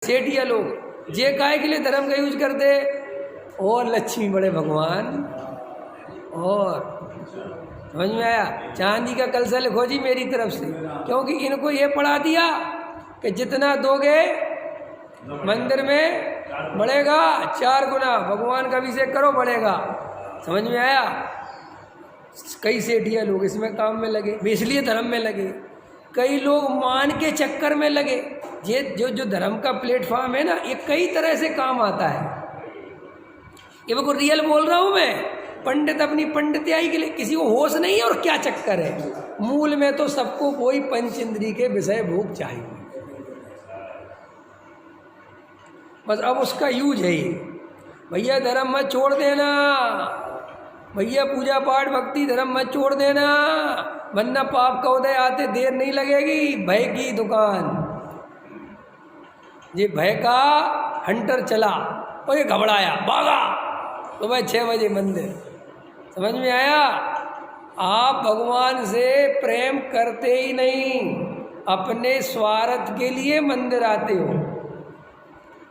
सेठिया लोग जे काय के लिए धर्म का यूज करते, और लक्ष्मी बड़े भगवान। और समझ में आया? चांदी का कलश लिखो जी मेरी तरफ से, क्योंकि इनको ये पढ़ा दिया कि जितना दोगे मंदिर में बढ़ेगा 4 गुना, भगवान का अभिषेक करो बढ़ेगा। समझ में आया? कई सेठिया लोग इसमें काम में लगे, इसलिए धर्म में लगे। कई लोग मान के चक्कर में लगे। ये जो धर्म का प्लेटफॉर्म है ना, ये कई तरह से काम आता है। ये मैं को रियल बोल रहा हूँ मैं। पंडित अपनी पंडित्याई के लिए, किसी को होश नहीं है और क्या चक्कर है। मूल में तो सबको कोई पंच इंद्री के विषय भोग चाहिए, बस अब उसका यूज है ये। भैया धर्म मत छोड़ देना, भैया पूजा पाठ भक्ति धर्म मत छोड़ देना, वरना पाप का उदय आते देर नहीं लगेगी। भय की दुकान, ये भय का हंटर चला और ये घबराया भागा, तो भाई 6 बजे मंदिर। समझ में आया? आप भगवान से प्रेम करते ही नहीं, अपने स्वार्थ के लिए मंदिर आते हो।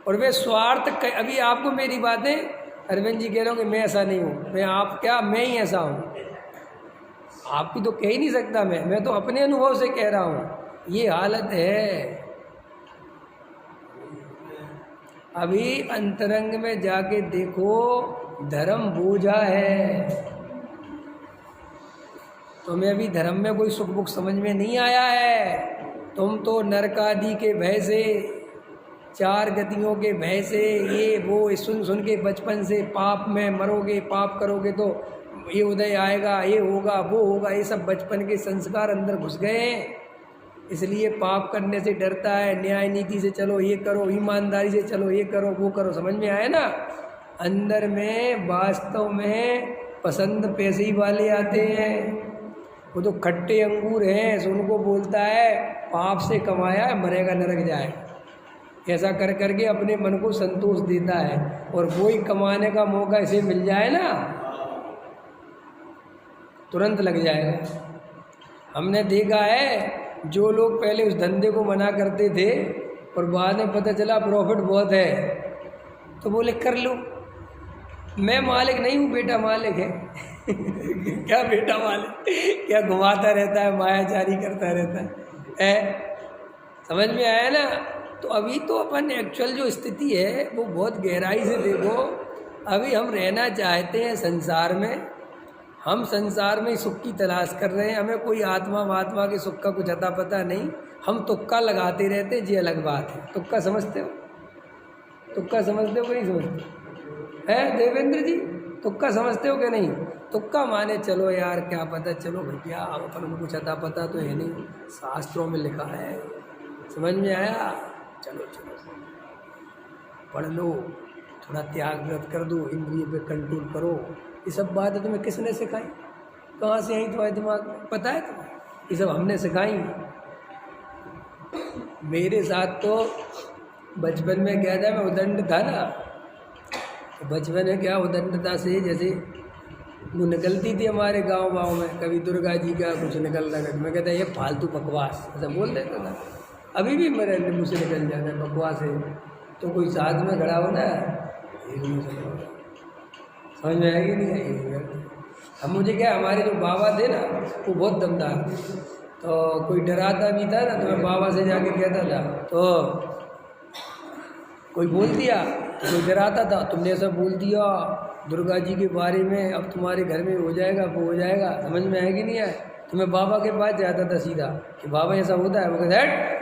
और वे स्वार्थ, अभी आपको मेरी बातें अरविंद जी कह रहे हो कि मैं ऐसा नहीं हूँ, मैं ही ऐसा हूँ। आपकी तो कह ही नहीं सकता मैं तो अपने अनुभव से कह रहा हूँ। ये हालत है। अभी अंतरंग में जाके देखो, धर्म बोझा है। तुम्हें अभी धर्म में कोई सुख बुख समझ में नहीं आया है। तुम तो नरकादि के भय से, 4 गतियों के भय से, ये वो सुन के बचपन से पाप में मरोगे, पाप करोगे तो ये उदय आएगा, ये होगा, वो होगा, ये सब बचपन के संस्कार अंदर घुस गए। इसलिए पाप करने से डरता है। न्याय नीति से चलो, ये करो, ईमानदारी से चलो, ये करो, वो करो। समझ में आया ना? अंदर में वास्तव में पसंद पैसे ही वाले आते हैं। वो तो खट्टे अंगूर हैं, सो उनको बोलता है पाप से कमाया है, मरेगा नरक जाए। ऐसा कर करके अपने मन को संतोष देता है। और वही कमाने का मौका इसे मिल जाए ना, तुरंत लग जाएगा। हमने देखा है, जो लोग पहले उस धंधे को मना करते थे और बाद में पता चला प्रॉफिट बहुत है, तो बोले कर लो। मैं मालिक नहीं हूँ, बेटा मालिक है। क्या बेटा मालिक, क्या घुमाता रहता है, मायाचारी करता रहता है। समझ में आया ना? तो अभी तो अपन एक्चुअल जो स्थिति है वो बहुत गहराई से देखो। अभी हम रहना चाहते हैं संसार में, हम संसार में सुख की तलाश कर रहे हैं। हमें कोई आत्मा महात्मा के सुख का कुछ अता पता नहीं। हम तुक्का लगाते रहते हैं, ये अलग बात है। तुक्का समझते हो? तुक्का समझते हो कि नहीं समझते हैं देवेंद्र जी? तुक्का समझते हो कि नहीं? तुक्का माने चलो यार, क्या पता, चलो भैया अपन को कुछ अता पता तो है नहीं, शास्त्रों में लिखा है। समझ में आया? चलो पढ़ लो, थोड़ा त्याग व्रत कर दो, इंद्रिय पे कंट्रोल करो। ये सब बातें तुम्हें किसने सिखाई? कहाँ से आई तुम्हारे दिमाग में? पता है तुम्हें? ये सब हमने सिखाई। मेरे साथ तो बचपन में क्या था, मैं उदंड था ना, तो बचपन में क्या उदंडता से जैसे वो निकलती थी हमारे गांव में, कभी दुर्गा जी का कुछ निकल रहा, मैं कहता ये फालतू बकवास, ऐसा बोल देता था। अभी भी मेरे मुँह से निकल जाता है बकवास है। तो कोई साथ में खड़ा हो ना, समझ में आएगी नहीं आएगी। अब मुझे क्या, हमारे जो बाबा थे ना वो बहुत दमदार थे, तो कोई डराता भी था ना तो मैं बाबा से जाके कहता था, तो कोई बोल दिया तो कोई डराता था, तुमने ऐसा बोल दिया दुर्गा जी के बारे में, अब तुम्हारे घर में हो जाएगा, वो हो जाएगा। समझ में आएगी नहीं आए? तो मैं बाबा के पास जाता था सीधा कि बाबा ऐसा होता है। वो कहते हैं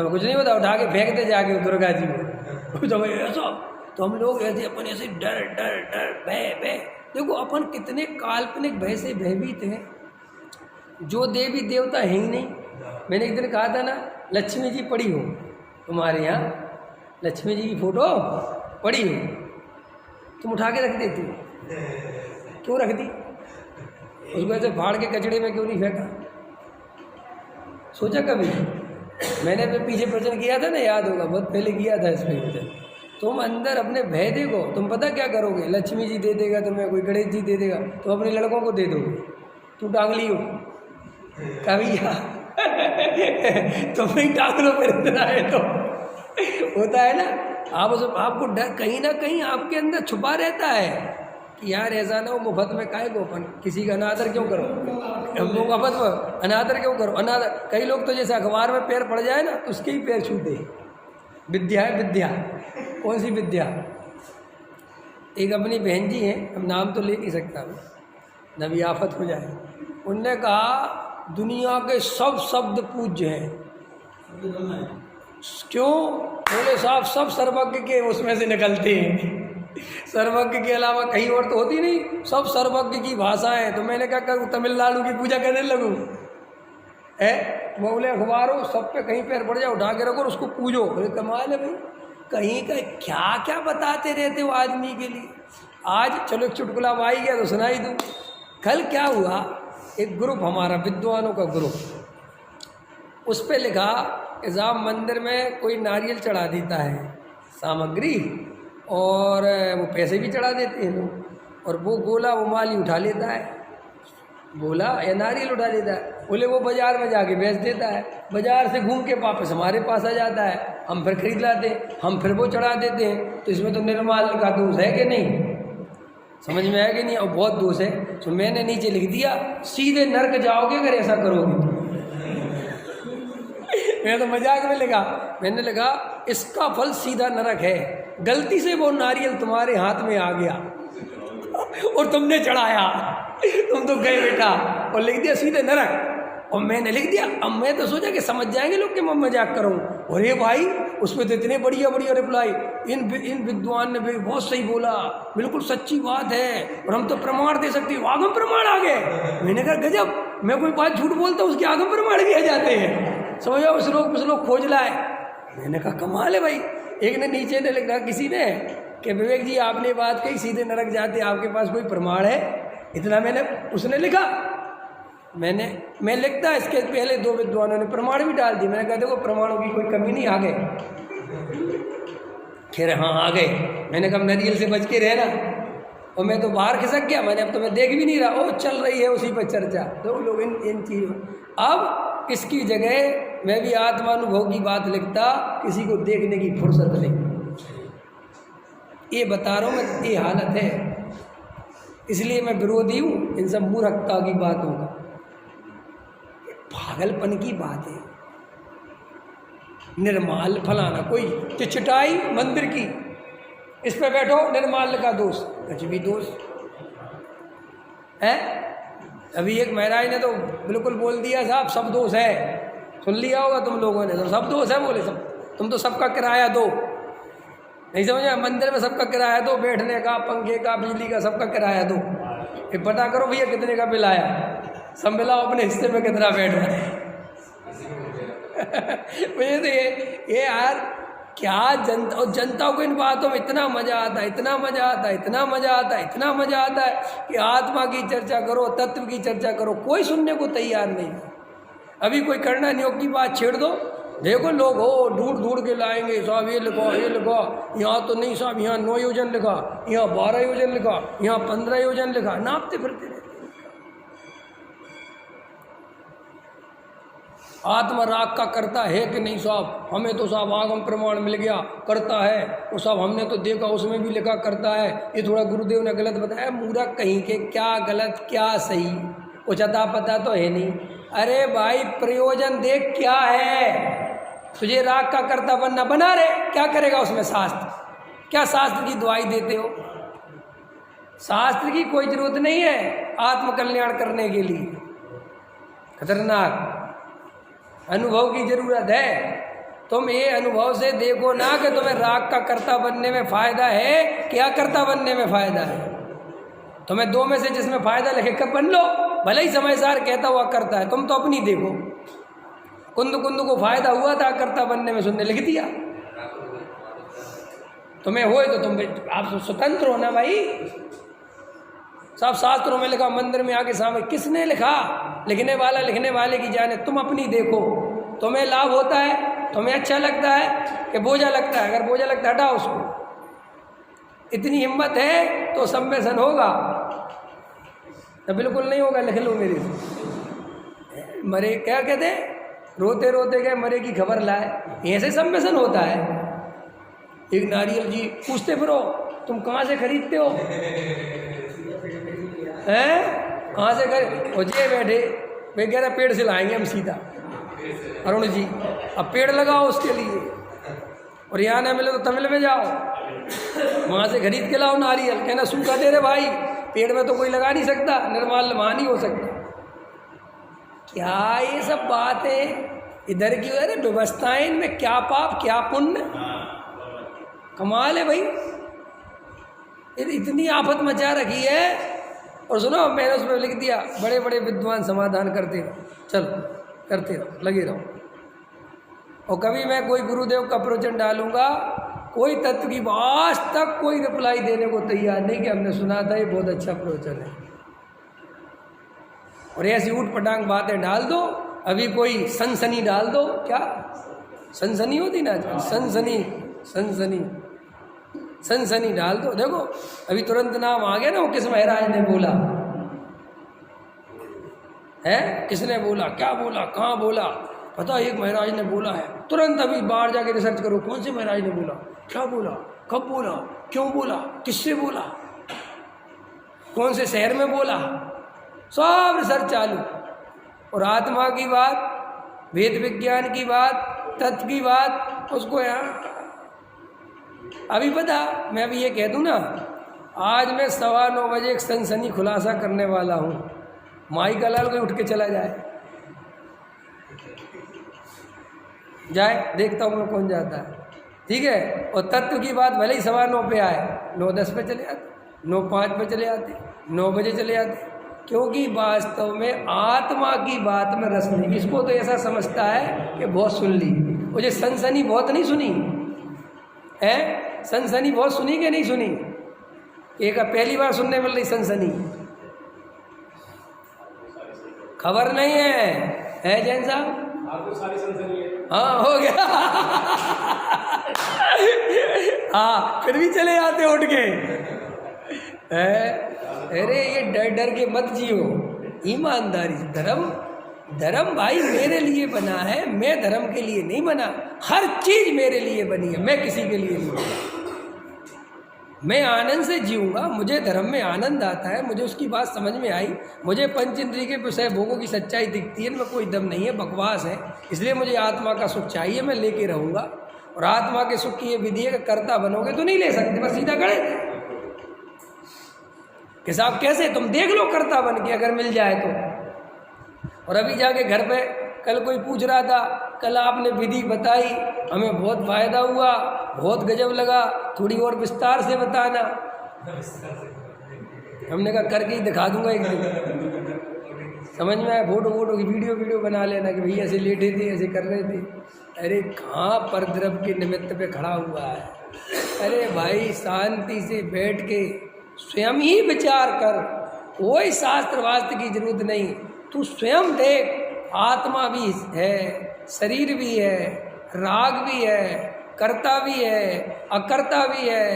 कुछ नहीं होता, उठा के फेंकते जाके दुर्गा जी को। ऐसा तो हम लोग ऐसे अपन ऐसे डर डर डर भय। देखो अपन कितने काल्पनिक भय से भयभीत हैं, जो देवी देवता है ही नहीं। मैंने एक दिन कहा था ना, लक्ष्मी जी पड़ी हो तुम्हारे यहाँ, लक्ष्मी जी की फोटो पड़ी हो, तुम उठा के रख देती हो, क्यों रख दी? उसको ऐसे फाड़ के कचड़े में क्यों नहीं फेंका? सोचा कभी? मैंने तो पीछे प्रवचन किया था ना, याद होगा, बहुत पहले किया था इस पर। तुम अंदर अपने भय देखो, तुम पता क्या करोगे? लक्ष्मी जी दे देगा तुम्हें, कोई गणेश जी दे देगा, तो अपने लड़कों को दे दोगे। तू टांग ली हो कभी? तुम ही टांग लो फिर इतना है तो। होता है ना, आपको डर कहीं ना कहीं आपके अंदर छुपा रहता है कि यार ऐसा ना हो मुफ्त में काहे को अपन किसी का अनादर क्यों करो, हम लोग मुफ्त में अनादर क्यों करो। अनादर कई लोग तो जैसे अखबार में पैर पड़ जाए ना तो उसके ही पैर छूते। विद्या है विद्या, कौन सी विद्या। एक अपनी बहन जी हैं, अब नाम तो ले नहीं सकता मैं, नबी आफत हो जाए। उनने कहा दुनिया के सब शब्द पूज्य हैं। क्यों? बोले साहब सब सर्वज्ञ के उसमें से निकलते हैं, सर्वज्ञ के अलावा कहीं और तो होती नहीं, सब सर्वज्ञ की भाषा है। तो मैंने क्या करूँ, तमिलनाडु की पूजा करने लगूँ है? बोले अखबारों सब पे कहीं पैर पड़ जाए उठा के रखो और उसको पूजो। बोले कमाल है भाई, कहीं का क्या क्या बताते रहते हो आदमी के लिए। आज चलो एक चुटकुला आई गया तो सुनाई दूँ। कल क्या हुआ, एक ग्रुप हमारा विद्वानों का ग्रुप, उस पर लिखा कि साहब मंदिर में कोई नारियल चढ़ा देता है सामग्री और वो पैसे भी चढ़ा देते हैं लोग, और वो गोला वो माली उठा लेता है, गोला या नारियल उठा लेता है। बोले वो बाज़ार में जाके बेच देता है, बाज़ार से घूम के वापस हमारे पास आ जाता है, हम फिर खरीद लाते हैं, हम फिर वो चढ़ा देते हैं। तो इसमें तो निर्माल का दोष है कि नहीं, समझ में आया कि नहीं? और बहुत दोष है। तो मैंने नीचे लिख दिया सीधे नर्क जाओगे अगर ऐसा करोगे। मैं तो मजाक में लिखा, मैंने लिखा इसका फल सीधा नरक है। गलती से वो नारियल तुम्हारे हाथ में आ गया और तुमने चढ़ाया, तुम तो गए बेटा, और लिख दिया सीधे नरक। और मैंने लिख दिया, अब मैं तो सोचा कि समझ जाएंगे लोग कि मैं मजाक करूँ। और ये भाई उसमें तो इतने बढ़िया बढ़िया रिप्लाई, इन विद्वान ने भी बहुत सही बोला, बिल्कुल सच्ची बात है और हम तो प्रमाण दे सकते हैं, आगम प्रमाण आ गए। मैंने कहा गजब, मैं कोई बात झूठ बोलता हूँ उसके आगम प्रमाण भी आ जाते हैं, समझो। उस लोग खोज लाए। मैंने कहा कमाल है भाई। एक ने नीचे ने लिखा किसी ने कि विवेक जी आपने बात कही सीधे नरक जाते, आपके पास कोई प्रमाण है? इतना मैंने, उसने लिखा, मैं लिखता, इसके पहले दो विद्वानों ने प्रमाण भी डाल दिए। मैंने कहा देखो प्रमाणों की कोई कमी नहीं, आ गए। कह रहे हाँ आ गए। मैंने कहा नारियल से बच के रहना, और मैं तो बाहर खिसक गया। मैंने अब तो मैं देख भी नहीं रहा, ओ चल रही है उसी पर चर्चा, तो लोग इन चीज़ों। अब इसकी जगह मैं भी आत्मानुभव की बात लिखता, किसी को देखने की फुर्सत नहीं। ये बता रहा हूँ मैं, ये हालत है। इसलिए मैं विरोधी हूँ इन सब मूर्खता की बातों का, पागलपन की बात है। निर्माल फलाना कोई चिचटाई मंदिर की, इस पे बैठो निर्माल का दोष, कुछ भी दोष है। अभी एक महाराज ने तो बिल्कुल बोल दिया साहब सब दोष है, सुन लिया होगा तुम लोगों ने, तो सब दोष है। बोले सब, तुम तो सबका किराया दो, नहीं समझा? मंदिर में सबका किराया दो, बैठने का, पंखे का, बिजली का, सबका किराया दो। फिर पता करो भैया कितने का बिल आया, सब मिलाओ अपने हिस्से में कितना बैठ रहा है। मुझे तो ये यार क्या जनता, और जनता को इन बातों में इतना मजा आता है, इतना मजा आता है, इतना मजा आता है, इतना मजा आता है कि आत्मा की चर्चा करो, तत्व की चर्चा करो, कोई सुनने को तैयार नहीं। अभी कोई करना नियोग की बात छेड़ दो, देखो लोग हो ढूंढ के लाएंगे, साहब ये लिखो, ये लिखो, यहाँ तो नहीं साहब, यहाँ 9 योजन लिखा, यहाँ 12 योजन लिखा, यहाँ 15 योजन लिखा, नापते फिरते रहते। आत्मा राग का करता है कि नहीं साहब? हमें तो साहब आगम प्रमाण मिल गया, करता है वो साहब, हमने तो देखा उसमें भी लिखा करता है। ये थोड़ा गुरुदेव ने गलत बताया, मूर्ख कहीं के, क्या गलत क्या सही कुछ अता पता तो है नहीं। अरे भाई प्रयोजन देख क्या है, तुझे राग का करता बनना, बना रे, क्या करेगा उसमें शास्त्र? क्या शास्त्र की दुआई देते हो? शास्त्र की कोई जरूरत नहीं है आत्मकल्याण करने के लिए, खतरनाक अनुभव की जरूरत है। तुम ये अनुभव से देखो ना कि तुम्हें राग का कर्ता बनने में फायदा है, क्या कर्ता बनने में फायदा है। तुम्हें दो में से जिसमें फायदा लिखे कब बन लो, भले ही समय सार कहता हुआ करता है। तुम तो अपनी देखो, कुंद को फायदा हुआ था कर्ता बनने में, सुनने लिख दिया। तुम्हें होए तो तुम आप स्वतंत्र हो ना भाई। सब शास्त्रों में लिखा, मंदिर में आके सामने, किसने लिखा? लिखने वाले की जाने। तुम अपनी देखो, तुम्हें लाभ होता है, तुम्हें अच्छा लगता है कि बोझा लगता है? अगर बोझा लगता है हटाओ उसको। इतनी हिम्मत है तो सम्मेलन होगा, तो बिल्कुल नहीं होगा। लिख लो मेरे से, मरे क्या कहते, रोते रोते गए मरे की खबर लाए, ऐसे सम्मेलन होता है। एक नारियल जी पूछते फिरो तुम कहाँ से खरीदते हो, हैं कहाँ से खरीद, और जे बैठे वे कह रहे पेड़ से लाएंगे हम सीधा, अरुण जी अब पेड़ लगाओ उसके लिए, और यहाँ ना मिले तो तमिल में जाओ वहाँ से खरीद के लाओ नारियल, कहना सूखा दे रहे भाई, पेड़ में तो कोई लगा नहीं सकता, निर्माल वहाँ नहीं हो सकता। क्या ये सब बातें इधर की उधर, व्यवस्थाएं इनमें क्या पाप क्या पुण्य, कमाल है भाई, इतनी आफत मचा रखी है। और सुनो मैंने उसमें लिख दिया बड़े बड़े विद्वान समाधान करते रहो, चलो करते रहो, लगे रहो। और कभी मैं कोई गुरुदेव का प्रवचन डालूंगा, कोई तत्व की आज तक कोई रिप्लाई देने को तैयार नहीं कि हमने सुना था ये बहुत अच्छा प्रवचन है, और ऐसी ऊट पटांग बातें डाल दो। अभी कोई सनसनी डाल दो, क्या सनसनी होती ना, सनसनी सनसनी सनसनी डाल दो, देखो अभी तुरंत नाम आ गया ना, वो किस महाराज ने बोला है, किसने बोला, क्या बोला, कहाँ बोला, पता एक महाराज ने बोला है, तुरंत अभी बाहर जाके रिसर्च करो कौन से महाराज ने बोला, क्या बोला, कब बोला, क्यों बोला, किससे बोला, कौन से शहर में बोला, सब रिसर्च चालू। और आत्मा की बात, वेद विज्ञान की बात, तत्व की बात, उसको यहाँ अभी पता, मैं अभी ये कह दूँ ना, आज मैं 9:15 बजे एक सनसनी खुलासा करने वाला हूँ, माई का लाल कोई उठ के चला जाए देखता हूँ मैं कौन जाता है, ठीक है। और तत्व की बात भले ही 9:15 पे आए, 9:10 पे चले आते, 9:05 पे चले आते, 9 बजे चले आते, क्योंकि वास्तव में आत्मा की बात में रस नहीं। इसको तो ऐसा समझता है कि बहुत सुन ली, मुझे सनसनी बहुत नहीं सुनी है, सनसनी बहुत सुनी कि नहीं सुनी, एक पहली बार सुनने मिल रही सनसनी, खबर नहीं है जैन साहब, आपको सारी सनसनी है, हाँ हो गया हाँ फिर भी चले जाते उठ के, अरे ये डर डर के मत जियो, ईमानदारी से। धर्म भाई मेरे लिए बना है, मैं धर्म के लिए नहीं बना, हर चीज मेरे लिए बनी है, मैं किसी के लिए नहीं बना। मैं आनंद से जीऊँगा, मुझे धर्म में आनंद आता है, मुझे उसकी बात समझ में आई, मुझे पंच इंद्रिय के विषय भोगों की सच्चाई दिखती है, मैं कोई दम नहीं है, बकवास है, इसलिए मुझे आत्मा का सुख चाहिए, मैं लेके रहूँगा। और आत्मा के सुख की ये विधि है कि कर्ता बनोगे तो नहीं ले सकते, बस सीधा गड़े कि साहब कैसे, तुम देख लो कर्ता बन के अगर मिल जाए तो। और अभी जाके घर पे कल कोई पूछ रहा था, कल आपने विधि बताई, हमें बहुत फायदा हुआ, बहुत गजब लगा, थोड़ी और विस्तार से बताना। हमने कहा करके ही दिखा दूंगा एक दिन, समझ में आया, फोटो की वीडियो बना लेना कि भैया ऐसे लेटे थे, ऐसे कर रहे थे। अरे कहाँ पर द्रव के निमित्त पे खड़ा हुआ है, अरे भाई शांति से बैठ के स्वयं ही विचार कर, कोई शास्त्र वास्त्र की जरूरत नहीं, तू स्वयं देख, आत्मा भी है, शरीर भी है, राग भी है, कर्ता भी है, अकर्ता भी है,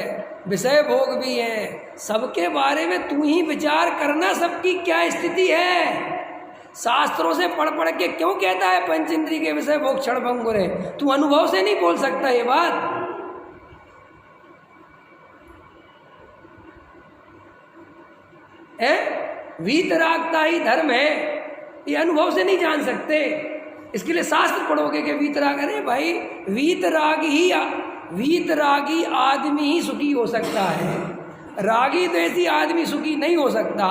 विषय भोग भी है, सबके बारे में तू ही विचार करना, सबकी क्या स्थिति है। शास्त्रों से पढ़ के क्यों कहता है पंच इंद्रिय के विषय भोग क्षण भंगुर है, तू अनुभव से नहीं बोल सकता ये बात है। वीतरागता ही धर्म है, ये अनुभव से नहीं जान सकते, इसके लिए शास्त्र पढ़ोगे कि वीतराग। अरे भाई वीतरागी आदमी ही सुखी हो सकता है, रागी द्वेषी आदमी सुखी नहीं हो सकता।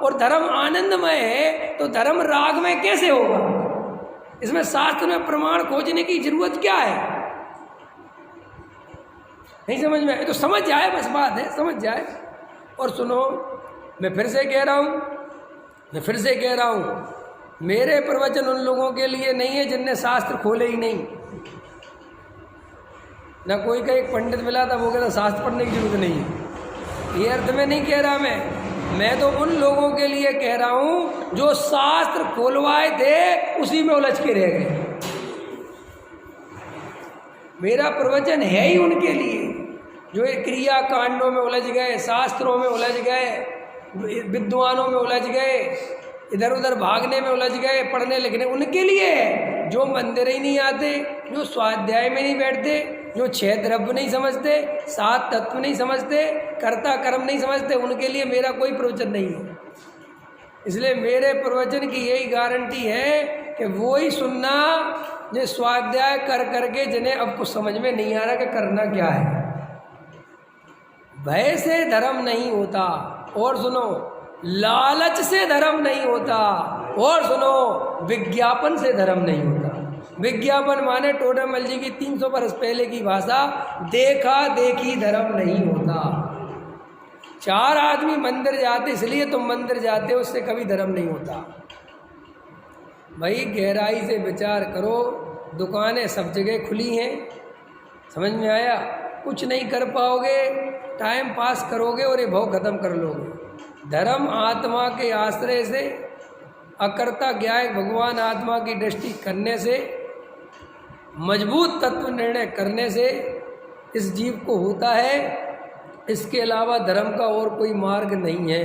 और धर्म आनंदमय है तो धर्म राग में कैसे होगा, इसमें शास्त्र में प्रमाण खोजने की जरूरत क्या है, नहीं समझ में आए तो समझ जाए, बस बात है समझ जाए। और सुनो, मैं फिर से कह रहा हूँ, मेरे प्रवचन उन लोगों के लिए नहीं है जिनने शास्त्र खोले ही नहीं। ना कोई का एक पंडित मिला था वो कहता शास्त्र पढ़ने की जरूरत नहीं है, ये अर्थ में नहीं कह रहा मैं तो उन लोगों के लिए कह रहा हूँ जो शास्त्र खोलवाए थे उसी में उलझ के रह गए। मेरा प्रवचन है ही उनके लिए जो ये क्रिया कांडों में उलझ गए, शास्त्रों में उलझ गए, विद्वानों में उलझ गए, इधर उधर भागने में उलझ गए, पढ़ने लिखने, उनके लिए है जो मंदिर ही नहीं आते, जो स्वाध्याय में नहीं बैठते, जो 6 द्रव्य नहीं समझते, 7 तत्व नहीं समझते, कर्ता कर्म नहीं समझते, उनके लिए मेरा कोई प्रवचन नहीं है। इसलिए मेरे प्रवचन की यही गारंटी है कि वो ही सुनना जो स्वाध्याय कर करके जिन्हें अब कुछ समझ में नहीं आ रहा कि करना क्या है। भय से धर्म नहीं होता, और सुनो, लालच से धर्म नहीं होता, और सुनो, विज्ञापन से धर्म नहीं होता। विज्ञापन माने टोडरमल जी की 300 बरस पहले की भाषा, देखा देखी धर्म नहीं होता। 4 आदमी मंदिर जाते इसलिए तुम मंदिर जाते हो, उससे कभी धर्म नहीं होता। भाई गहराई से विचार करो, दुकानें सब जगह खुली हैं, समझ में आया? कुछ नहीं कर पाओगे, टाइम पास करोगे और ये भव खत्म कर लोगे। धर्म आत्मा के आश्रय से, अकर्ता ज्ञाय भगवान आत्मा की दृष्टि करने से, मजबूत तत्व निर्णय करने से इस जीव को होता है। इसके अलावा धर्म का और कोई मार्ग नहीं है।